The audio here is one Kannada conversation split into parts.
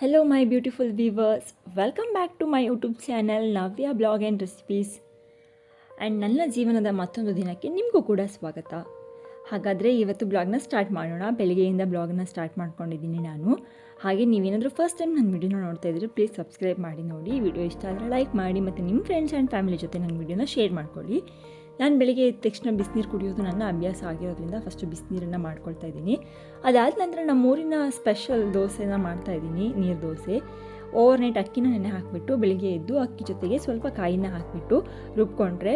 Hello my beautiful viewers, welcome back to my YouTube channel Navya Blog and Recipes and ನನ್ನ ಜೀವನದ ಮತ್ತೊಂದು ದಿನಕ್ಕೆ ನಿಮಗೂ ಕೂಡ ಸ್ವಾಗತ. ಹಾಗಾದರೆ ಇವತ್ತು ಬ್ಲಾಗ್ನ ಸ್ಟಾರ್ಟ್ ಮಾಡೋಣ. ಬೆಳಗ್ಗೆಯಿಂದ ಬ್ಲಾಗ್ನ ಸ್ಟಾರ್ಟ್ ಮಾಡ್ಕೊಂಡಿದ್ದೀನಿ ನಾನು. ಹಾಗೆ ನೀವೇನಾದರೂ ಫಸ್ಟ್ ಟೈಮ್ ನನ್ನ ವಿಡಿಯೋನ ನೋಡ್ತಾ ಇದ್ದರೆ ಪ್ಲೀಸ್ ಸಬ್ಸ್ಕ್ರೈಬ್ ಮಾಡಿ ನೋಡಿ. ವಿಡಿಯೋ ಇಷ್ಟ ಆದರೆ ಲೈಕ್ ಮಾಡಿ ಮತ್ತು ನಿಮ್ಮ ಫ್ರೆಂಡ್ಸ್ ಆ್ಯಂಡ್ ಫ್ಯಾಮಿಲಿ ಜೊತೆ ನನ್ನ ವಿಡಿಯೋನ ಶೇರ್ ಮಾಡ್ಕೊಳ್ಳಿ. ನಾನು ಬೆಳಗ್ಗೆ ಎದ್ದ ತಕ್ಷಣ ಬಿಸಿನೀರು ಕುಡಿಯೋದು ನನ್ನ ಅಭ್ಯಾಸ ಆಗಿರೋದ್ರಿಂದ ಫಸ್ಟು ಬಿಸಿನೀರನ್ನು ಮಾಡ್ಕೊಳ್ತಾ ಇದ್ದೀನಿ. ಅದಾದ ನಂತರ ನಮ್ಮೂರಿನ ಸ್ಪೆಷಲ್ ದೋಸೆನ ಮಾಡ್ತಾಯಿದ್ದೀನಿ, ನೀರು ದೋಸೆ. ಓವರ್ನೈಟ್ ಅಕ್ಕಿನ ನೆನೆ ಹಾಕಿಬಿಟ್ಟು ಬೆಳಿಗ್ಗೆ ಎದ್ದು ಅಕ್ಕಿ ಜೊತೆಗೆ ಸ್ವಲ್ಪ ಕಾಯಿನ ಹಾಕಿಬಿಟ್ಟು ರುಬ್ಕೊಂಡ್ರೆ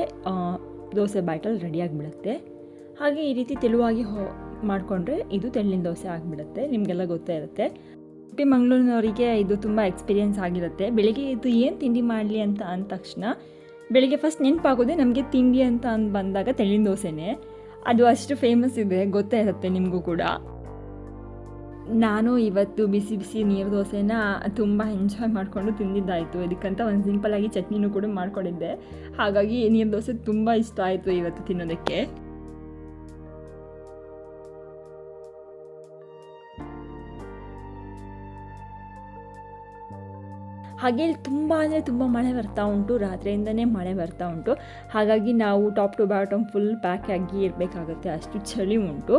ದೋಸೆ ಬ್ಯಾಟಲ್ ರೆಡಿಯಾಗಿಬಿಡುತ್ತೆ. ಹಾಗೆ ಈ ರೀತಿ ತೆಳುವಾಗಿ ಮಾಡಿಕೊಂಡ್ರೆ ಇದು ತೆಳ್ಳಿನ ದೋಸೆ ಆಗಿಬಿಡುತ್ತೆ. ನಿಮಗೆಲ್ಲ ಗೊತ್ತೇ ಇರುತ್ತೆ. ಉಡುಪಿ ಮಂಗಳೂರಿನವರಿಗೆ ಇದು ತುಂಬ ಎಕ್ಸ್ಪೀರಿಯೆನ್ಸ್ ಆಗಿರುತ್ತೆ. ಬೆಳಿಗ್ಗೆ ಎದ್ದು ಏನು ತಿಂಡಿ ಮಾಡಲಿ ಅಂತ ಅಂದ ತಕ್ಷಣ ಬೆಳಿಗ್ಗೆ ಫಸ್ಟ್ ನೆನಪಾಗೋದೆ ನಮಗೆ ತಿಂಡಿ ಅಂತ ಬಂದಾಗ ತೆಳ್ಳಿನ ದೋಸೆನೇ. ಅದು ಅಷ್ಟು ಫೇಮಸ್ ಇದೆ, ಗೊತ್ತೇ ಇರುತ್ತೆ ನಿಮಗೂ ಕೂಡ. ನಾನು ಇವತ್ತು ಬಿಸಿ ಬಿಸಿ ನೀರು ದೋಸೆನ ತುಂಬ ಎಂಜಾಯ್ ಮಾಡಿಕೊಂಡು ತಿಂದಿದ್ದಾಯಿತು. ಇದಕ್ಕಂತ ಒಂದು ಸಿಂಪಲ್ಲಾಗಿ ಚಟ್ನಿನೂ ಕೂಡ ಮಾಡ್ಕೊಂಡಿದ್ದೆ. ಹಾಗಾಗಿ ನೀರು ದೋಸೆ ತುಂಬ ಇಷ್ಟ ಆಯಿತು ಇವತ್ತು ತಿನ್ನೋದಕ್ಕೆ. ಹಾಗೆ ಇಲ್ಲಿ ತುಂಬ ಅಂದರೆ ತುಂಬ ಮಳೆ ಬರ್ತಾ ಉಂಟು, ರಾತ್ರಿಯಿಂದನೇ ಮಳೆ ಬರ್ತಾ ಉಂಟು. ಹಾಗಾಗಿ ನಾವು top to bottom full pack ಆಗಿ ಇರಬೇಕಾಗುತ್ತೆ, ಅಷ್ಟು ಚಳಿ ಉಂಟು.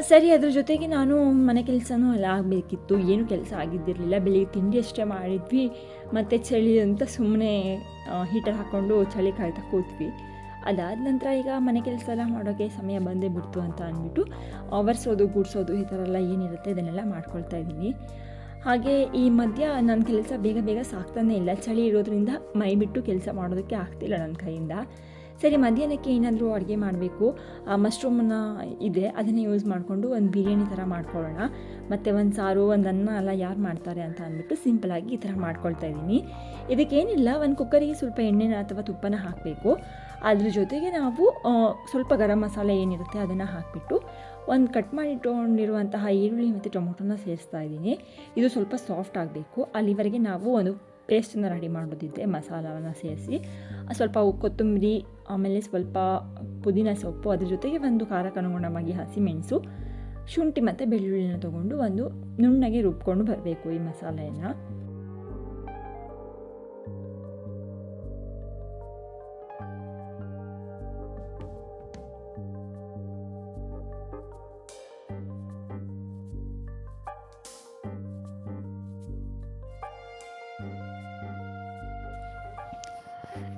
ಸರಿ, ಅದ್ರ ಜೊತೆಗೆ ನಾನು ಮನೆ ಕೆಲಸನೂ ಎಲ್ಲ ಆಗಬೇಕಿತ್ತು. ಏನು ಕೆಲಸ ಆಗಿದ್ದಿರಲಿಲ್ಲ. ಬೆಳಿಗ್ಗೆ ತಿಂಡಿ ಅಷ್ಟೇ ಮಾಡಿದ್ವಿ ಮತ್ತು ಚಳಿ ಅಂತ ಸುಮ್ಮನೆ ಹೀಟರ್ ಹಾಕ್ಕೊಂಡು ಚಳಿ ಕಾಯ್ತಾ ಕೂತ್ವಿ. ಅದಾದ ನಂತರ ಈಗ ಮನೆ ಕೆಲಸ ಎಲ್ಲ ಮಾಡೋಕ್ಕೆ ಸಮಯ ಬಂದೇ ಬಿಡ್ತು ಅಂತ ಅಂದ್ಬಿಟ್ಟು ಒರೆಸೋದು ಗುಡಿಸೋದು ಈ ಥರ ಎಲ್ಲ ಏನಿರುತ್ತೆ ಇದನ್ನೆಲ್ಲ ಮಾಡ್ಕೊಳ್ತಾ ಇದ್ದೀನಿ. ಹಾಗೆ ಈ ಮಧ್ಯ ನನ್ನ ಕೆಲಸ ಬೇಗ ಬೇಗ ಸಾಕ್ತಾನೇ ಇಲ್ಲ. ಚಳಿ ಇರೋದ್ರಿಂದ ಮೈ ಬಿಟ್ಟು ಕೆಲಸ ಮಾಡೋದಕ್ಕೆ ಆಗ್ತಿಲ್ಲ ನನ್ನ ಕೈಯಿಂದ. ಸರಿ, ಮಧ್ಯಾಹ್ನಕ್ಕೆ ಏನಾದರೂ ಅಡುಗೆ ಮಾಡಬೇಕು. ಮಶ್ರೂಮನ್ನ ಇದೆ, ಅದನ್ನೇ ಯೂಸ್ ಮಾಡಿಕೊಂಡು ಒಂದು ಬಿರಿಯಾನಿ ಥರ ಮಾಡ್ಕೊಳ್ಳೋಣ. ಮತ್ತು ಒಂದು ಸಾರು, ಒಂದು ಅನ್ನ ಎಲ್ಲ ಯಾರು ಮಾಡ್ತಾರೆ ಅಂತ ಅಂದ್ಬಿಟ್ಟು ಸಿಂಪಲಾಗಿ ಈ ಥರ ಮಾಡ್ಕೊಳ್ತಾ ಇದ್ದೀನಿ. ಇದಕ್ಕೇನಿಲ್ಲ, ಒಂದು ಕುಕ್ಕರಿಗೆ ಸ್ವಲ್ಪ ಎಣ್ಣೆನ ಅಥವಾ ತುಪ್ಪನ ಹಾಕಬೇಕು. ಅದ್ರ ಜೊತೆಗೆ ನಾವು ಸ್ವಲ್ಪ ಗರಂ ಮಸಾಲೆ ಏನಿರುತ್ತೆ ಅದನ್ನು ಹಾಕಿಬಿಟ್ಟು ಒಂದು ಕಟ್ ಮಾಡಿಟ್ಕೊಂಡಿರುವಂತಹ ಈರುಳ್ಳಿ ಮತ್ತು ಟೊಮೊಟೊನ ಸೇರಿಸ್ತಾ ಇದ್ದೀನಿ. ಇದು ಸ್ವಲ್ಪ ಸಾಫ್ಟ್ ಆಗಬೇಕು. ಅಲ್ಲಿವರೆಗೆ ನಾವು ಒಂದು ಪೇಸ್ಟನ್ನು ರೆಡಿ ಮಾಡೋದಿದ್ದೆ. ಮಸಾಲವನ್ನು ಸೇರಿಸಿ ಸ್ವಲ್ಪ ಕೊತ್ತಂಬರಿ, ಆಮೇಲೆ ಸ್ವಲ್ಪ ಪುದೀನ ಸೊಪ್ಪು, ಅದ್ರ ಜೊತೆಗೆ ಒಂದು ಖಾರಕ್ಕೆ ಅನುಗುಣವಾಗಿ ಹಸಿಮೆಣಸು, ಶುಂಠಿ ಮತ್ತು ಬೆಳ್ಳುಳ್ಳಿನ ತೊಗೊಂಡು ಒಂದು ನುಣ್ಣಗೆ ರುಬ್ಕೊಂಡು ಬರಬೇಕು ಈ ಮಸಾಲೆಯನ್ನು.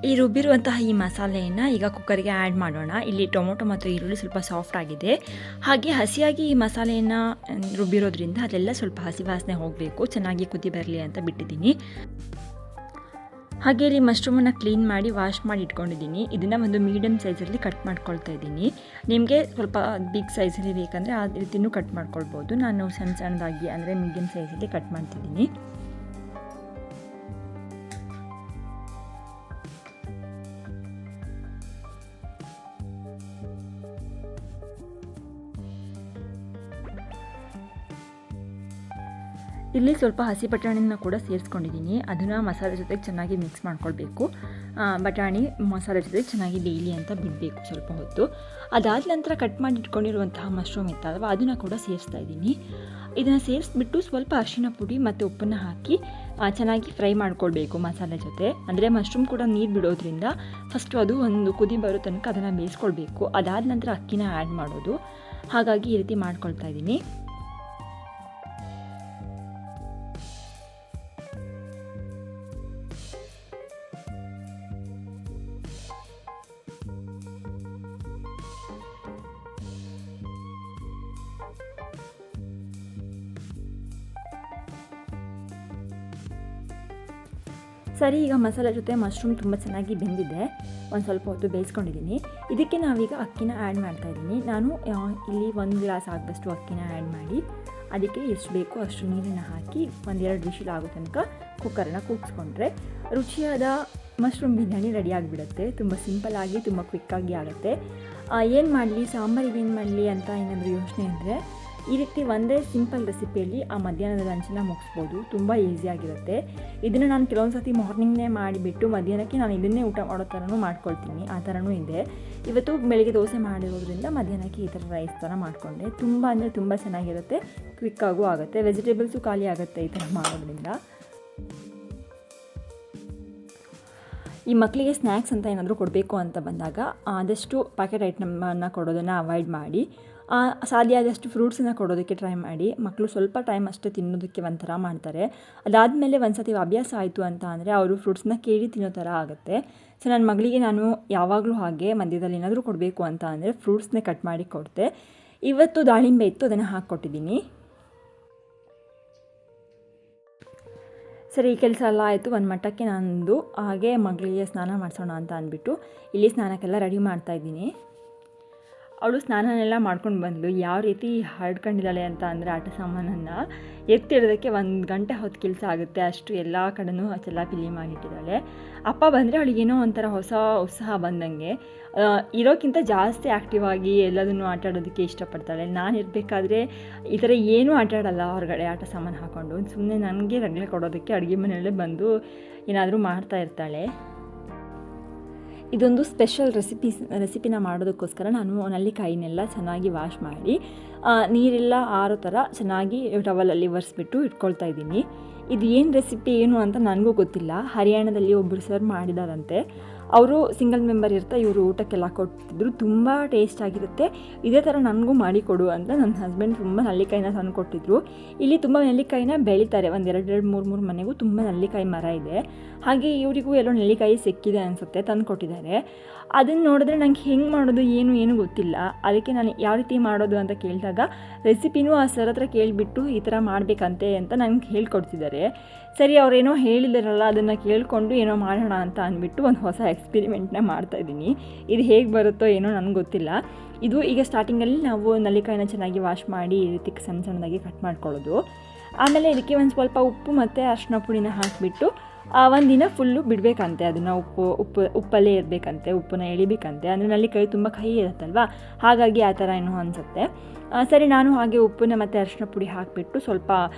ಈ ರುಬ್ಬಿರುವಂತಹ ಈ ಮಸಾಲೆಯನ್ನು ಈಗ ಕುಕ್ಕರಿಗೆ ಆ್ಯಡ್ ಮಾಡೋಣ. ಇಲ್ಲಿ ಟೊಮೊಟೊ ಮತ್ತು ಈರುಳ್ಳಿ ಸ್ವಲ್ಪ ಸಾಫ್ಟ್ ಆಗಿದೆ. ಹಾಗೆ ಹಸಿಯಾಗಿ ಈ ಮಸಾಲೆಯನ್ನು ರುಬ್ಬಿರೋದ್ರಿಂದ ಅದೆಲ್ಲ ಸ್ವಲ್ಪ ಹಸಿ ವಾಸನೆ ಹೋಗಬೇಕು, ಚೆನ್ನಾಗಿ ಕುದಿ ಬರಲಿ ಅಂತ ಬಿಟ್ಟಿದ್ದೀನಿ. ಹಾಗೆ ಇಲ್ಲಿ ಮಶ್ರೂಮನ್ನು ಕ್ಲೀನ್ ಮಾಡಿ ವಾಶ್ ಮಾಡಿ ಇಟ್ಕೊಂಡಿದ್ದೀನಿ. ಇದನ್ನು ಒಂದು ಮೀಡಿಯಮ್ ಸೈಜಲ್ಲಿ ಕಟ್ ಮಾಡ್ಕೊಳ್ತಾ ಇದ್ದೀನಿ. ನಿಮಗೆ ಸ್ವಲ್ಪ ಬಿಗ್ ಸೈಜಲ್ಲಿ ಬೇಕಂದರೆ ಆ ರೀತಿಯೂ ಕಟ್ ಮಾಡ್ಕೊಳ್ಬೋದು. ನಾನು ಸಣ್ಣ ಸಣ್ಣದಾಗಿ ಅಂದರೆ ಮೀಡಿಯಮ್ ಸೈಜಲ್ಲಿ ಕಟ್ ಮಾಡ್ತಿದ್ದೀನಿ. ಇಲ್ಲಿ ಸ್ವಲ್ಪ ಹಸಿ ಬಟಾಣಿನ ಕೂಡ ಸೇರಿಸ್ಕೊಂಡಿದ್ದೀನಿ. ಅದನ್ನು ಮಸಾಲೆ ಜೊತೆಗೆ ಚೆನ್ನಾಗಿ ಮಿಕ್ಸ್ ಮಾಡ್ಕೊಳ್ಬೇಕು. ಬಟಾಣಿ ಮಸಾಲೆ ಜೊತೆಗೆ ಚೆನ್ನಾಗಿ ಬೇಯಲಿ ಅಂತ ಬಿಡಬೇಕು ಸ್ವಲ್ಪ ಹೊತ್ತು. ಅದಾದ ನಂತರ ಕಟ್ ಮಾಡಿ ಇಟ್ಕೊಂಡಿರುವಂತಹ ಮಶ್ರೂಮ್ ಇತ್ತಲ್ವ, ಅದನ್ನು ಕೂಡ ಸೇರಿಸ್ತಾ ಇದ್ದೀನಿ. ಇದನ್ನು ಸೇರಿಸ್ಬಿಟ್ಟು ಸ್ವಲ್ಪ ಅರಿಶಿನ ಪುಡಿ ಮತ್ತು ಉಪ್ಪನ್ನು ಹಾಕಿ ಚೆನ್ನಾಗಿ ಫ್ರೈ ಮಾಡ್ಕೊಳ್ಬೇಕು ಮಸಾಲೆ ಜೊತೆ. ಅಂದರೆ ಮಶ್ರೂಮ್ ಕೂಡ ನೀರು ಬಿಡೋದ್ರಿಂದ ಫಸ್ಟು ಅದು ಒಂದು ಕುದಿ ಬರೋ ತನಕ ಅದನ್ನು ಬೇಯಿಸ್ಕೊಳ್ಬೇಕು. ಅದಾದ ನಂತರ ಅಕ್ಕಿನ ಆ್ಯಡ್ ಮಾಡೋದು. ಹಾಗಾಗಿ ಈ ರೀತಿ ಮಾಡ್ಕೊಳ್ತಾ ಇದ್ದೀನಿ. ಸರಿ, ಈಗ ಮಸಾಲೆ ಜೊತೆ ಮಶ್ರೂಮ್ ತುಂಬ ಚೆನ್ನಾಗಿ ಬೆಂದಿದೆ. ಒಂದು ಸ್ವಲ್ಪ ಹೊತ್ತು ಬೇಯಿಸ್ಕೊಂಡಿದ್ದೀನಿ. ಇದಕ್ಕೆ ನಾವೀಗ ಅಕ್ಕಿನ ಆ್ಯಡ್ ಮಾಡ್ತಾಯಿದ್ದೀನಿ. ನಾನು ಇಲ್ಲಿ 1 ಗ್ಲಾಸ್ ಆಗುವಷ್ಟು ಅಕ್ಕಿನ ಆ್ಯಡ್ ಮಾಡಿ ಅದಕ್ಕೆ ಎಷ್ಟು ಬೇಕೋ ಅಷ್ಟು ನೀರನ್ನು ಹಾಕಿ 1-2 ವಿಶಿಲ್ ಆಗೋ ತನಕ ಕುಕ್ಕರನ್ನ ಕೂಗಿಸ್ಕೊಂಡ್ರೆ ರುಚಿಯಾದ ಮಶ್ರೂಮ್ ಬಿರಿಯಾನಿ ರೆಡಿ ಆಗಿಬಿಡುತ್ತೆ. ತುಂಬ ಸಿಂಪಲ್ಲಾಗಿ ತುಂಬ ಕ್ವಿಕ್ಕಾಗಿ ಆಗುತ್ತೆ. ಏನು ಮಾಡಲಿ, ಸಾಂಬಾರಿಗೆ ಏನು ಮಾಡಲಿ ಅಂತ ಏನಾದರೂ ಯೋಚನೆ ಇದ್ದರೆ ಈ ರೀತಿ ಒಂದೇ ಸಿಂಪಲ್ ರೆಸಿಪಿಯಲ್ಲಿ ಆ ಮಧ್ಯಾಹ್ನದ ಲಂಚನ್ನ ಮುಗಿಸ್ಬೋದು. ತುಂಬ ಈಸಿಯಾಗಿರುತ್ತೆ. ಇದನ್ನು ನಾನು ಕೆಲವೊಂದು ಸರ್ತಿ ಮಾರ್ನಿಂಗ್ನೇ ಮಾಡಿಬಿಟ್ಟು ಮಧ್ಯಾಹ್ನಕ್ಕೆ ನಾನು ಇದನ್ನೇ ಊಟ ಮಾಡೋ ಥರನೂ ಮಾಡ್ಕೊಳ್ತೀನಿ. ಆ ಥರನೂ ಇದೆ. ಇವತ್ತು ಬೆಳಗ್ಗೆ ದೋಸೆ ಮಾಡಿರೋದ್ರಿಂದ ಮಧ್ಯಾಹ್ನಕ್ಕೆ ಈ ಥರ ರೈಸ್ ಥರ ಮಾಡಿಕೊಂಡೆ. ತುಂಬ ಅಂದರೆ ತುಂಬ ಚೆನ್ನಾಗಿರುತ್ತೆ, ಕ್ವಿಕ್ಕಾಗೂ ಆಗುತ್ತೆ, ವೆಜಿಟೇಬಲ್ಸು ಖಾಲಿ ಆಗುತ್ತೆ ಈ ಥರ ಮಾಡೋದ್ರಿಂದ. ಈ ಮಕ್ಕಳಿಗೆ ಸ್ನ್ಯಾಕ್ಸ್ ಅಂತ ಏನಾದರೂ ಕೊಡಬೇಕು ಅಂತ ಬಂದಾಗ ಆದಷ್ಟು ಪ್ಯಾಕೆಟ್ ಐಟಮನ್ನು ಕೊಡೋದನ್ನು ಅವಾಯ್ಡ್ ಮಾಡಿ, ಸಾಧ್ಯ ಆದಷ್ಟು ಫ್ರೂಟ್ಸನ್ನು ಕೊಡೋದಕ್ಕೆ ಟ್ರೈ ಮಾಡಿ. ಮಕ್ಕಳು ಸ್ವಲ್ಪ ಟೈಮ್ ಅಷ್ಟೇ ತಿನ್ನೋದಕ್ಕೆ ಒಂಥರ ಮಾಡ್ತಾರೆ. ಅದಾದಮೇಲೆ ಒಂದು ಸತಿ ಅಭ್ಯಾಸ ಆಯಿತು ಅಂತ ಅಂದರೆ ಅವರು ಫ್ರೂಟ್ಸನ್ನ ಕೇಳಿ ತಿನ್ನೋ ಥರ ಆಗುತ್ತೆ. ಸೊ ನನ್ನ ಮಗಳಿಗೆ ನಾನು ಯಾವಾಗಲೂ ಹಾಗೆ ಮಧ್ಯದಲ್ಲಿ ಏನಾದರೂ ಕೊಡಬೇಕು ಅಂತ ಅಂದರೆ ಫ್ರೂಟ್ಸ್ನೇ ಕಟ್ ಮಾಡಿ ಕೊಡ್ತೆ. ಇವತ್ತು ದಾಳಿಂಬೆ ಇತ್ತು, ಅದನ್ನು ಹಾಕ್ಕೊಟ್ಟಿದ್ದೀನಿ. ಸರಿ, ಈ ಕೆಲಸ ಎಲ್ಲ ಆಯಿತು. ಒಂದು ಮಟ್ಟಕ್ಕೆ ನಂದು ಹಾಗೆ ಮಗಳಿಗೆ ಸ್ನಾನ ಮಾಡಿಸೋಣ ಅಂತ ಅಂದ್ಬಿಟ್ಟು ಇಲ್ಲಿ ಸ್ನಾನಕ್ಕೆಲ್ಲ ರೆಡಿ ಮಾಡ್ತಾಯಿದ್ದೀನಿ. ಅವಳು ಸ್ನಾನನೆಲ್ಲ ಮಾಡ್ಕೊಂಡು ಬಂದಳು. ಯಾವ ರೀತಿ ಹರಡ್ಕೊಂಡಿದ್ದಾಳೆ ಅಂತ ಅಂದರೆ ಆಟ ಸಾಮಾನನ್ನು ಎತ್ತಿಡೋದಕ್ಕೆ 1 ಗಂಟೆ ಹೊತ್ತು ಕೆಲಸ ಆಗುತ್ತೆ. ಅಷ್ಟು ಎಲ್ಲ ಕಡೆನೂ ಚೆಲ್ಲಾಪಿಲ್ಲಿ ಮಾಡಿಟ್ಟಿದ್ದಾಳೆ. ಅಪ್ಪ ಬಂದರೆ ಅವಳಿಗೇನೋ ಒಂಥರ ಹೊಸ ಉತ್ಸಾಹ ಬಂದಂಗೆ, ಇರೋಕ್ಕಿಂತ ಜಾಸ್ತಿ ಆ್ಯಕ್ಟಿವ್ ಆಗಿ ಎಲ್ಲದನ್ನು ಆಟ ಆಡೋದಕ್ಕೆ ಇಷ್ಟಪಡ್ತಾಳೆ. ನಾನು ಇರಬೇಕಾದ್ರೆ ಈ ಥರ ಏನೂ ಆಟ ಆಡೋಲ್ಲ ಹೊರಗಡೆ ಆಟ ಸಾಮಾನು ಹಾಕ್ಕೊಂಡು. ಸುಮ್ಮನೆ ನನಗೆ ರಗಳೆ ಕೊಡೋದಕ್ಕೆ ಅಡುಗೆ ಮನೆಯಲ್ಲೇ ಬಂದು ಏನಾದರೂ ಮಾಡ್ತಾ ಇರ್ತಾಳೆ. ಇದೊಂದು ಸ್ಪೆಷಲ್ ರೆಸಿಪಿನ ಮಾಡೋದಕ್ಕೋಸ್ಕರ ನಾನು ನೆಲ್ಲಿಕಾಯಿನೆಲ್ಲ ಚೆನ್ನಾಗಿ ವಾಶ್ ಮಾಡಿ ನೀರೆಲ್ಲ ಆರೋ ಥರ ಚೆನ್ನಾಗಿ ಟವಲಲ್ಲಿ ಒರೆಸ್ಬಿಟ್ಟು ಇಟ್ಕೊಳ್ತಾ ಇದ್ದೀನಿ. ಇದು ಏನು ರೆಸಿಪಿ ಏನು ಅಂತ ನನಗೂ ಗೊತ್ತಿಲ್ಲ. ಹರಿಯಾಣದಲ್ಲಿ ಒಬ್ಬರು ಸರ್ ಮಾಡಿದಾರಂತೆ. ಅವರು ಸಿಂಗಲ್ ಮೆಂಬರ್ ಇವರು ಊಟಕ್ಕೆಲ್ಲ ಕೊಟ್ಟಿದ್ರು. ತುಂಬ ಟೇಸ್ಟ್ ಆಗಿರುತ್ತೆ, ಇದೇ ಥರ ನನಗೂ ಮಾಡಿಕೊಡು ಅಂತ ನನ್ನ ಹಸ್ಬೆಂಡ್ ತುಂಬ ನೆಲ್ಲಿಕಾಯಿನ ತಂದು ಕೊಟ್ಟಿದ್ರು. ಇಲ್ಲಿ ತುಂಬ ನೆಲ್ಲಿಕಾಯಿನ ಬೆಳೀತಾರೆ. 2-3 ಮನೆಗೂ ತುಂಬ ನೆಲ್ಲಿಕಾಯಿ ಮರ ಇದೆ. ಹಾಗೆ ಇವರಿಗೂ ಎಲ್ಲೋ ನೆಲ್ಲಿಕಾಯಿ ಸಿಕ್ಕಿದೆ ಅನಿಸುತ್ತೆ, ತಂದು ಕೊಟ್ಟಿದ್ದಾರೆ. ಅದನ್ನು ನೋಡಿದ್ರೆ ನಂಗೆ ಹೆಂಗೆ ಮಾಡೋದು ಏನು ಗೊತ್ತಿಲ್ಲ. ಅದಕ್ಕೆ ನಾನು ಯಾವ ರೀತಿ ಮಾಡೋದು ಅಂತ ಕೇಳಿದಾಗ ರೆಸಿಪಿನೂ ಆ ಸರ್ ಹತ್ರ ಕೇಳಿಬಿಟ್ಟು ಈ ಥರ ಮಾಡಬೇಕಂತೆ ಅಂತ ನನಗೆ ಹೇಳ್ಕೊಡ್ತಿದ್ದಾರೆ. ಸರಿ, ಅವರೇನೋ ಹೇಳಿದಾರಲ್ಲ ಅದನ್ನು ಕೇಳಿಕೊಂಡು ಏನೋ ಮಾಡೋಣ ಅಂತ ಅಂದ್ಬಿಟ್ಟು ಒಂದು ಹೊಸ ಎಕ್ಸ್ಪೆರಿಮೆಂಟ್ನ ಮಾಡ್ತಾಯಿದ್ದೀನಿ. ಇದು ಹೇಗೆ ಬರುತ್ತೋ ಏನೋ ನನಗೆ ಗೊತ್ತಿಲ್ಲ. ಇದು ಈಗ ಸ್ಟಾರ್ಟಿಂಗಲ್ಲಿ ನಾವು ನೆಲ್ಲಿಕಾಯಿನ ಚೆನ್ನಾಗಿ ವಾಶ್ ಮಾಡಿ ಈ ರೀತಿ ಸಣ್ಣದಾಗಿ ಕಟ್ ಮಾಡ್ಕೊಳ್ಳೋದು. ಆಮೇಲೆ ಇದಕ್ಕೆ ಒಂದು ಸ್ವಲ್ಪ ಉಪ್ಪು ಮತ್ತು ಅರಿಶಿನ ಪುಡಿನ ಹಾಕಿಬಿಟ್ಟು ಒಂದಿನ ಫುಲ್ಲು ಬಿಡಬೇಕಂತೆ. ಅದನ್ನು ಉಪ್ಪಲ್ಲೇ ಇರಬೇಕಂತೆ, ಉಪ್ಪನ್ನ ಎಳಿಬೇಕಂತೆ. ಅಂದರೆ ನೆಲ್ಲಿಕಾಯಿ ತುಂಬ ಕಹಿ ಇರುತ್ತಲ್ವ, ಹಾಗಾಗಿ ಆ ಥರ ಏನೋ ಅನಿಸುತ್ತೆ. ಸರಿ, ನಾನು ಹಾಗೆ ಉಪ್ಪನ್ನ ಮತ್ತು ಅರಿಶಿನ ಪುಡಿ ಹಾಕಿಬಿಟ್ಟು ಸ್ವಲ್ಪ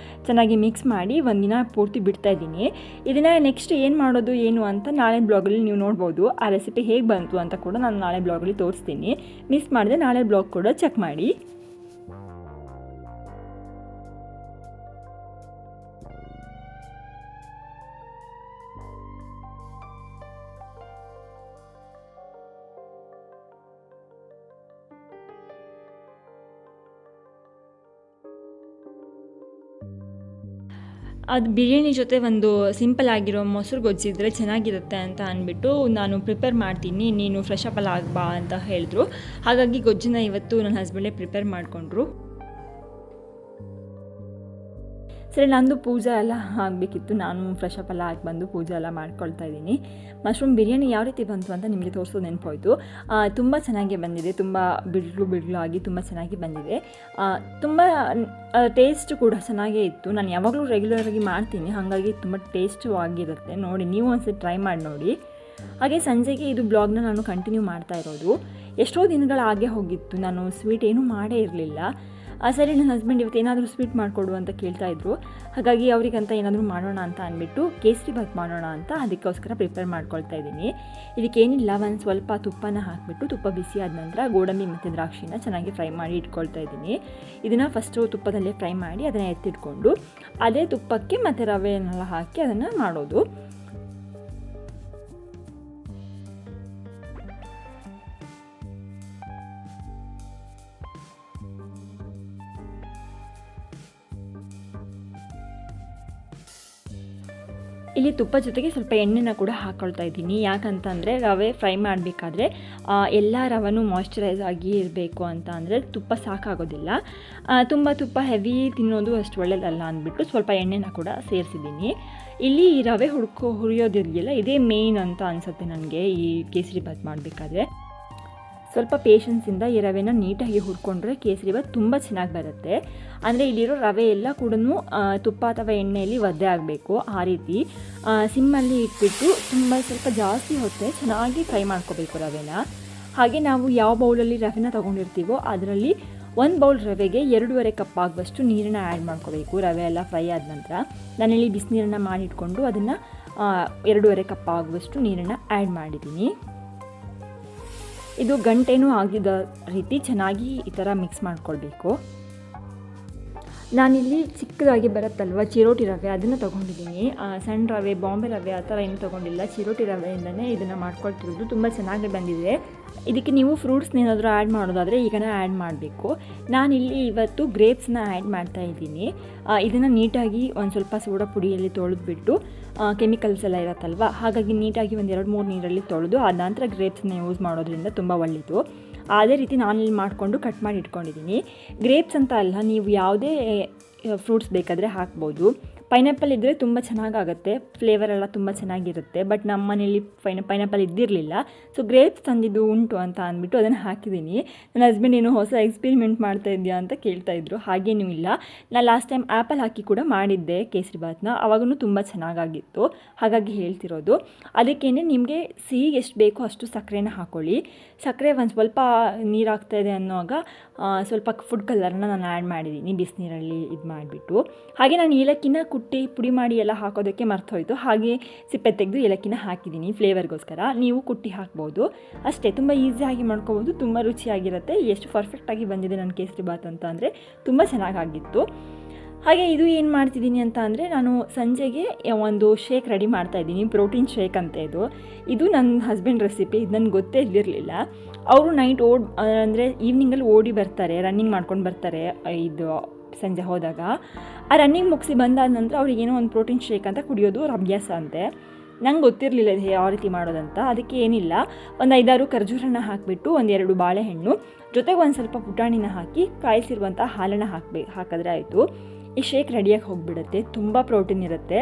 ಚೆನ್ನಾಗಿ ಮಿಕ್ಸ್ ಮಾಡಿ ಒಂದಿನ ಪೂರ್ತಿ ಬಿಡ್ತಾಯಿದ್ದೀನಿ. ಇದನ್ನು ನೆಕ್ಸ್ಟ್ ಏನು ಮಾಡೋದು ಏನು ಅಂತ ನಾಳೆ ಬ್ಲಾಗಲ್ಲಿ ನೀವು ನೋಡ್ಬೋದು. ಆ ರೆಸಿಪಿ ಹೇಗೆ ಬಂತು ಅಂತ ಕೂಡ ನಾನು ನಾಳೆ ಬ್ಲಾಗಲ್ಲಿ ತೋರಿಸ್ತೀನಿ. ಮಿಸ್ ಮಾಡಿದೆ ನಾಳೆ ಬ್ಲಾಗ್ ಕೂಡ ಚೆಕ್ ಮಾಡಿ. ಅದು ಬಿರಿಯಾನಿ ಜೊತೆ ಒಂದು ಸಿಂಪಲ್ ಆಗಿರೋ ಮೊಸರು ಗೊಜ್ಜಿದ್ರೆ ಚೆನ್ನಾಗಿರುತ್ತೆ ಅಂತ ಅಂದ್ಬಿಟ್ಟು ನಾನು ಪ್ರಿಪೇರ್ ಮಾಡ್ತೀನಿ, ನೀನು ಫ್ರೆಶ್ ಅಪ್ ಎಲ್ಲ ಆಗಬಾ ಅಂತ ಹೇಳಿದ್ರು. ಹಾಗಾಗಿ ಗೊಜ್ಜನ್ನ ಇವತ್ತು ನನ್ನ ಹಸ್ಬೆಂಡೇ ಪ್ರಿಪೇರ್ ಮಾಡಿಕೊಂಡ್ರು. ಸರಿ, ನಂದು ಪೂಜೆ ಎಲ್ಲ ಆಗಬೇಕಿತ್ತು. ನಾನು ಫ್ರೆಶ್ ಅಪ್ ಎಲ್ಲ ಆಗಿ ಬಂದು ಪೂಜೆ ಎಲ್ಲ ಮಾಡ್ಕೊಳ್ತಾ ಇದ್ದೀನಿ. ಮಶ್ರೂಮ್ ಬಿರಿಯಾನಿ ಯಾವ ರೀತಿ ಬಂತು ಅಂತ ನಿಮಗೆ ತೋರಿಸೋದು ನೆನಪೋಯ್ತು. ತುಂಬ ಚೆನ್ನಾಗಿ ಬಂದಿದೆ, ತುಂಬ ಬಿಡ್ಲು ಆಗಿ ತುಂಬ ಚೆನ್ನಾಗಿ ಬಂದಿದೆ. ತುಂಬ ಟೇಸ್ಟ್ ಕೂಡ ಚೆನ್ನಾಗೇ ಇತ್ತು. ನಾನು ಯಾವಾಗಲೂ ರೆಗ್ಯುಲರಾಗಿ ಮಾಡ್ತೀನಿ, ಹಾಗಾಗಿ ತುಂಬ ಟೇಸ್ಟು ಆಗಿರುತ್ತೆ. ನೋಡಿ, ನೀವು ಒಂದ್ಸರಿ ಟ್ರೈ ಮಾಡಿ ನೋಡಿ. ಹಾಗೆ ಸಂಜೆಗೆ ಇದು ಬ್ಲಾಗ್ನ ನಾನು ಕಂಟಿನ್ಯೂ ಮಾಡ್ತಾ ಇರೋದು. ಎಷ್ಟೋ ದಿನಗಳಾಗೇ ಹೋಗಿತ್ತು, ನಾನು ಸ್ವೀಟ್ ಏನೂ ಮಾಡೇ ಇರಲಿಲ್ಲ. ಸರಿ, ನನ್ನ ಹಸ್ಬೆಂಡ್ ಇವತ್ತು ಏನಾದರೂ ಸ್ವೀಟ್ ಮಾಡಿಕೊಡು ಅಂತ ಕೇಳ್ತಾಯಿದ್ರು. ಹಾಗಾಗಿ ಅವರಿಗಂತ ಏನಾದರೂ ಮಾಡೋಣ ಅಂತ ಅಂದ್ಬಿಟ್ಟು ಕೇಸರಿ ಬಾತ್ ಮಾಡೋಣ ಅಂತ ಅದಕ್ಕೋಸ್ಕರ ಪ್ರಿಪೇರ್ ಮಾಡ್ಕೊಳ್ತಾ ಇದ್ದೀನಿ. ಇದಕ್ಕೇನಿಲ್ಲ, ಒಂದು ಸ್ವಲ್ಪ ತುಪ್ಪನ ಹಾಕಿಬಿಟ್ಟು ತುಪ್ಪ ಬಿಸಿ ಆದ ನಂತರ ಗೋಡಂಬಿ ಮತ್ತು ದ್ರಾಕ್ಷಿನ ಚೆನ್ನಾಗಿ ಫ್ರೈ ಮಾಡಿ ಇಟ್ಕೊಳ್ತಾ ಇದ್ದೀನಿ. ಇದನ್ನು ಫಸ್ಟು ತುಪ್ಪದಲ್ಲೇ ಫ್ರೈ ಮಾಡಿ ಅದನ್ನು ಎತ್ತಿಟ್ಕೊಂಡು ಅದೇ ತುಪ್ಪಕ್ಕೆ ಮತ್ತು ರವೆಯನ್ನೆಲ್ಲ ಹಾಕಿ ಅದನ್ನು ಮಾಡೋದು. ಇಲ್ಲಿ ತುಪ್ಪ ಜೊತೆಗೆ ಸ್ವಲ್ಪ ಎಣ್ಣೆನ ಕೂಡ ಹಾಕ್ಕೊಳ್ತಾ ಇದ್ದೀನಿ. ಯಾಕಂತಂದರೆ ರವೆ ಫ್ರೈ ಮಾಡಬೇಕಾದ್ರೆ ಎಲ್ಲ ರವೆನೂ ಮಾಯ್ಶ್ಚರೈಸ್ ಆಗಿ ಇರಬೇಕು ಅಂತ ಅಂದರೆ ತುಪ್ಪ ಸಾಕಾಗೋದಿಲ್ಲ. ತುಂಬ ತುಪ್ಪ ಹೆವಿ ತಿನ್ನೋದು ಅಷ್ಟು ಒಳ್ಳೆಯದಲ್ಲ ಅಂದ್ಬಿಟ್ಟು ಸ್ವಲ್ಪ ಎಣ್ಣೆನ ಕೂಡ ಸೇರಿಸಿದ್ದೀನಿ. ಇಲ್ಲಿ ಈ ರವೆ ಹುರಿಯೋದಿದೆಯಲ್ಲ, ಇದೇ ಮೇಯ್ನ್ ಅಂತ ಅನಿಸುತ್ತೆ ನನಗೆ ಈ ಕೇಸರಿ ಬಾತ್ ಮಾಡಬೇಕಾದ್ರೆ. ಸ್ವಲ್ಪ ಪೇಷನ್ಸಿಂದ ಈ ರವೆನ ನೀಟಾಗಿ ಹುರ್ಕೊಂಡ್ರೆ ಕೇಸರಿ ಬಾತ್ ತುಂಬ ಚೆನ್ನಾಗಿ ಬರುತ್ತೆ. ಅಂದರೆ ಇಲ್ಲಿರೋ ರವೆ ಎಲ್ಲ ಕೂಡ ತುಪ್ಪ ಅಥವಾ ಎಣ್ಣೆಯಲ್ಲಿ ಒದ್ದೆ ಆಗಬೇಕು. ಆ ರೀತಿ ಸಿಮ್ಮಲ್ಲಿ ಇಟ್ಬಿಟ್ಟು ಸ್ವಲ್ಪ ಜಾಸ್ತಿ ಹೊತ್ತೆ ಚೆನ್ನಾಗಿ ಫ್ರೈ ಮಾಡ್ಕೋಬೇಕು ರವೆನ. ಹಾಗೆ ನಾವು ಯಾವ ಬೌಲಲ್ಲಿ ರವೆನ ತೊಗೊಂಡಿರ್ತೀವೋ ಅದರಲ್ಲಿ 1 ಬೌಲ್ ರವೆಗೆ 2.5 ಕಪ್ ಆಗುವಷ್ಟು ನೀರನ್ನು ಆ್ಯಡ್ ಮಾಡ್ಕೋಬೇಕು. ರವೆ ಎಲ್ಲ ಫ್ರೈ ಆದ ನಂತರ ನಾನಿಲ್ಲಿ ಬಿಸಿನೀರನ್ನು ಮಾಡಿಟ್ಕೊಂಡು ಅದನ್ನು 2.5 ಕಪ್ ಆಗುವಷ್ಟು ನೀರನ್ನು ಆ್ಯಡ್ ಮಾಡಿದ್ದೀನಿ. ಇದು ಗಂಟೇನೂ ಆಗಿದ ರೀತಿ ಚೆನ್ನಾಗಿ ಈ ಥರ ಮಿಕ್ಸ್ ಮಾಡ್ಕೊಳ್ಬೇಕು. ನಾನಿಲ್ಲಿ ಚಿಕ್ಕದಾಗಿ ಬರುತ್ತಲ್ವ ಚಿರೋಟಿ ರವೆ, ಅದನ್ನು ತೊಗೊಂಡಿದ್ದೀನಿ. ಸಣ್ಣ ರವೆ, ಬಾಂಬೆ ರವೆ ಆ ಥರ ಏನು ತೊಗೊಂಡಿಲ್ಲ. ಚಿರೋಟಿ ರವೆಯಿಂದನೇ ಇದನ್ನು ಮಾಡ್ಕೊಳ್ತಿರೋದು. ತುಂಬ ಚೆನ್ನಾಗಿ ಬಂದಿದೆ. ಇದಕ್ಕೆ ನೀವು ಫ್ರೂಟ್ಸ್ನ ಏನಾದರೂ ಆ್ಯಡ್ ಮಾಡೋದಾದರೆ ಈಗನೇ ಆ್ಯಡ್ ಮಾಡಬೇಕು. ನಾನಿಲ್ಲಿ ಇವತ್ತು ಗ್ರೇಪ್ಸ್ನ ಆ್ಯಡ್ ಮಾಡ್ತಾಯಿದ್ದೀನಿ. ಇದನ್ನು ನೀಟಾಗಿ ಒಂದು ಸ್ವಲ್ಪ ಸೋಡಾ ಪುಡಿಯಲ್ಲಿ ತೊಳೆದ್ಬಿಟ್ಟು, ಕೆಮಿಕಲ್ಸ್ ಎಲ್ಲ ಇರುತ್ತಲ್ವ, ಹಾಗಾಗಿ ನೀಟಾಗಿ ಒಂದು 2-3 ನೀರಲ್ಲಿ ತೊಳೆದು ಆದ ನಂತರ ಗ್ರೇಪ್ಸ್ನ ಯೂಸ್ ಮಾಡೋದ್ರಿಂದ ತುಂಬ ಒಳ್ಳೆಯದು. ಅದೇ ರೀತಿ ನಾನಿಲ್ಲಿ ಮಾಡಿಕೊಂಡು ಕಟ್ ಮಾಡಿ ಇಟ್ಕೊಂಡಿದ್ದೀನಿ. ಗ್ರೇಪ್ಸ್ ಅಂತ ಅಲ್ಲ, ನೀವು ಯಾವುದೇ ಫ್ರೂಟ್ಸ್ ಬೇಕಾದರೆ ಹಾಕ್ಬೋದು. ಪೈನಾಪಲ್ ಇದ್ದರೆ ತುಂಬ ಚೆನ್ನಾಗಾಗುತ್ತೆ, ಫ್ಲೇವರ್ ಎಲ್ಲ ತುಂಬ ಚೆನ್ನಾಗಿರುತ್ತೆ. ಬಟ್ ನಮ್ಮ ಮನೇಲಿ ಪೈನಾಪಲ್ ಇದ್ದಿರಲಿಲ್ಲ, ಸೊ ಗ್ರೇಪ್ಸ್ ತಂದಿದ್ದು ಉಂಟು ಅಂತ ಅಂದ್ಬಿಟ್ಟು ಅದನ್ನು ಹಾಕಿದ್ದೀನಿ. ನನ್ನ ಹಸ್ಬೆಂಡ್ ಏನೋ ಹೊಸ ಎಕ್ಸ್ಪೆರಿಮೆಂಟ್ ಮಾಡ್ತಾ ಇದೆಯಾ ಅಂತ ಕೇಳ್ತಾಯಿದ್ರು. ಹಾಗೇನೂ ಇಲ್ಲ, ನಾನು ಲಾಸ್ಟ್ ಟೈಮ್ ಆ್ಯಪಲ್ ಹಾಕಿ ಕೂಡ ಮಾಡಿದ್ದೆ ಕೇಸರಿಬಾತ್ನ, ಆವಾಗೂ ತುಂಬ ಚೆನ್ನಾಗಾಗಿತ್ತು. ಹಾಗಾಗಿ ಹೇಳ್ತಿರೋದು. ಅದಕ್ಕೇ ನಿಮಗೆ ಸಿಹಿಗೆ ಎಷ್ಟು ಬೇಕೋ ಅಷ್ಟು ಸಕ್ಕರೆನ ಹಾಕ್ಕೊಳ್ಳಿ. ಸಕ್ಕರೆ ಒಂದು ಸ್ವಲ್ಪ ನೀರು ಆಗ್ತಾಯಿದೆ ಅನ್ನೋವಾಗ ಸ್ವಲ್ಪ ಫುಡ್ ಕಲರ್ನ ನಾನು ಆ್ಯಡ್ ಮಾಡಿದ್ದೀನಿ ಬಿಸಿನೀರಲ್ಲಿ ಇದು ಮಾಡಿಬಿಟ್ಟು. ಹಾಗೆ ನಾನು ಏಲಕ್ಕಿನ ಕುಟ್ಟಿ ಪುಡಿ ಮಾಡಿ ಎಲ್ಲ ಹಾಕೋದಕ್ಕೆ ಮರ್ತೋಯ್ತು. ಹಾಗೆ ಸಿಪ್ಪೆ ತೆಗೆದು ಏಲಕ್ಕಿನ ಹಾಕಿದ್ದೀನಿ ಫ್ಲೇವರ್ಗೋಸ್ಕರ. ನೀವು ಕುಟ್ಟಿ ಹಾಕ್ಬೋದು ಅಷ್ಟೇ. ತುಂಬ ಈಸಿಯಾಗಿ ಮಾಡ್ಕೋಬೋದು, ತುಂಬ ರುಚಿಯಾಗಿರುತ್ತೆ. ಎಷ್ಟು ಪರ್ಫೆಕ್ಟಾಗಿ ಬಂದಿದೆ ನನ್ನ ಕೇಸರಿಬಾತ್ ಅಂತ ಅಂದರೆ ತುಂಬ ಚೆನ್ನಾಗಾಗಿತ್ತು. ಹಾಗೆ ಇದು ಏನು ಮಾಡ್ತಿದ್ದೀನಿ ಅಂತ ಅಂದರೆ, ನಾನು ಸಂಜೆಗೆ ಒಂದು ಶೇಕ್ ರೆಡಿ ಮಾಡ್ತಾಯಿದ್ದೀನಿ. ಪ್ರೋಟೀನ್ ಶೇಕ್ ಅಂತ ಇದು ನನ್ನ ಹಸ್ಬೆಂಡ್ ರೆಸಿಪಿ. ಇದು ನನಗೆ ಗೊತ್ತೇ ಇದ್ದಿರಲಿಲ್ಲ. ಅವರು ನೈಟ್ ಅಂದರೆ ಈವ್ನಿಂಗಲ್ಲಿ ಓಡಿ ಬರ್ತಾರೆ, ರನ್ನಿಂಗ್ ಮಾಡ್ಕೊಂಡು ಬರ್ತಾರೆ. ಇದು ಸಂಜೆ ಹೋದಾಗ ಆ ರನ್ನಿಂಗ್ ಮುಗಿಸಿ ಬಂದಾದ ನಂತರ ಅವ್ರಿಗೇನೋ ಒಂದು ಪ್ರೋಟೀನ್ ಶೇಕ್ ಅಂತ ಕುಡಿಯೋದು ಅವ್ರ ಅಭ್ಯಾಸ ಅಂತೆ. ನಂಗೆ ಗೊತ್ತಿರಲಿಲ್ಲ ಇದು ಯಾವ ರೀತಿ ಮಾಡೋದಂತ. ಅದಕ್ಕೆ ಏನಿಲ್ಲ, ಒಂದು 5-6 ಖರ್ಜೂರನ ಹಾಕಿಬಿಟ್ಟು 1-2 ಬಾಳೆಹಣ್ಣು ಜೊತೆಗೆ ಒಂದು ಸ್ವಲ್ಪ ಪುಟಾಣಿನ ಹಾಕಿ ಕಾಯಿಸಿರುವಂಥ ಹಾಲನ್ನು ಹಾಕಿದ್ರೆ ಆಯಿತು. ಈ ಶೇಕ್ ರೆಡಿಯಾಗಿ ಹೋಗಿಬಿಡುತ್ತೆ. ತುಂಬ ಪ್ರೋಟೀನ್ ಇರುತ್ತೆ.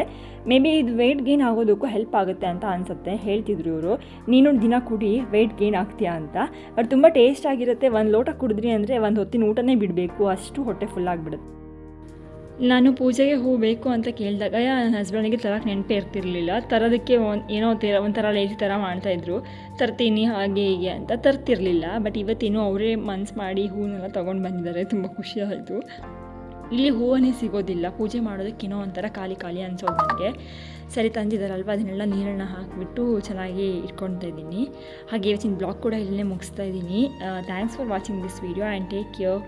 ಮೇ ಬಿ ಇದು ವೆಯ್ಟ್ ಗೇನ್ ಆಗೋದಕ್ಕೂ ಹೆಲ್ಪ್ ಆಗುತ್ತೆ ಅಂತ ಅನಿಸುತ್ತೆ. ಹೇಳ್ತಿದ್ರು ಇವರು, ನೀನು ದಿನ ಕುಡಿ ವೆಯ್ಟ್ ಗೇನ್ ಆಗ್ತೀಯಾ ಅಂತ. ಬಟ್ ತುಂಬ ಟೇಸ್ಟ್ ಆಗಿರುತ್ತೆ. 1 ಲೋಟ ಕುಡಿದ್ರಿ ಅಂದರೆ ಒಂದು ಹೊತ್ತಿನ ಊಟನೇ ಬಿಡಬೇಕು, ಅಷ್ಟು ಹೊಟ್ಟೆ ಫುಲ್ಲಾಗಿಬಿಡುತ್ತೆ. ನಾನು ಪೂಜೆಗೆ ಹೂ ಬೇಕು ಅಂತ ಕೇಳಿದಾಗ ನನ್ನ ಹಸ್ಬೆಂಡಿಗೆ ತರಕ್ಕೆ ನೆನಪೇ ಇರ್ತಿರಲಿಲ್ಲ. ತರೋದಕ್ಕೆ ಏನೋ ಒಂಥರ ಲೇಜಿ ಥರ ಮಾಡ್ತಾಯಿದ್ರು, ತರ್ತೀನಿ ಹಾಗೆ ಹೀಗೆ ಅಂತ. ತರ್ತಿರಲಿಲ್ಲ. ಬಟ್ ಇವತ್ತೇನೋ ಅವರೇ ಮನ್ಸು ಮಾಡಿ ಹೂನೆಲ್ಲ ತೊಗೊಂಡು ಬಂದಿದ್ದಾರೆ. ತುಂಬ ಖುಷಿ ಆಯಿತು. ಇಲ್ಲಿ ಹೂವನ್ನೇ ಸಿಗೋದಿಲ್ಲ, ಪೂಜೆ ಮಾಡೋದಕ್ಕೇನೋ ಒಂಥರ ಖಾಲಿ ಅನಿಸೋದು ನನಗೆ. ಸರಿ ತಂದಿದ್ದಾರಲ್ವ, ಅದನ್ನೆಲ್ಲ ನೀರನ್ನು ಹಾಕಿಬಿಟ್ಟು ಚೆನ್ನಾಗಿ ಇಟ್ಕೊಳ್ತಾ ಇದ್ದೀನಿ. ಹಾಗೆ ಇವತ್ತಿನ ಬ್ಲಾಗ್ ಕೂಡ ಇಲ್ಲೇ ಮುಗಿಸ್ತಾ ಇದ್ದೀನಿ. Thanks for watching this video and take care.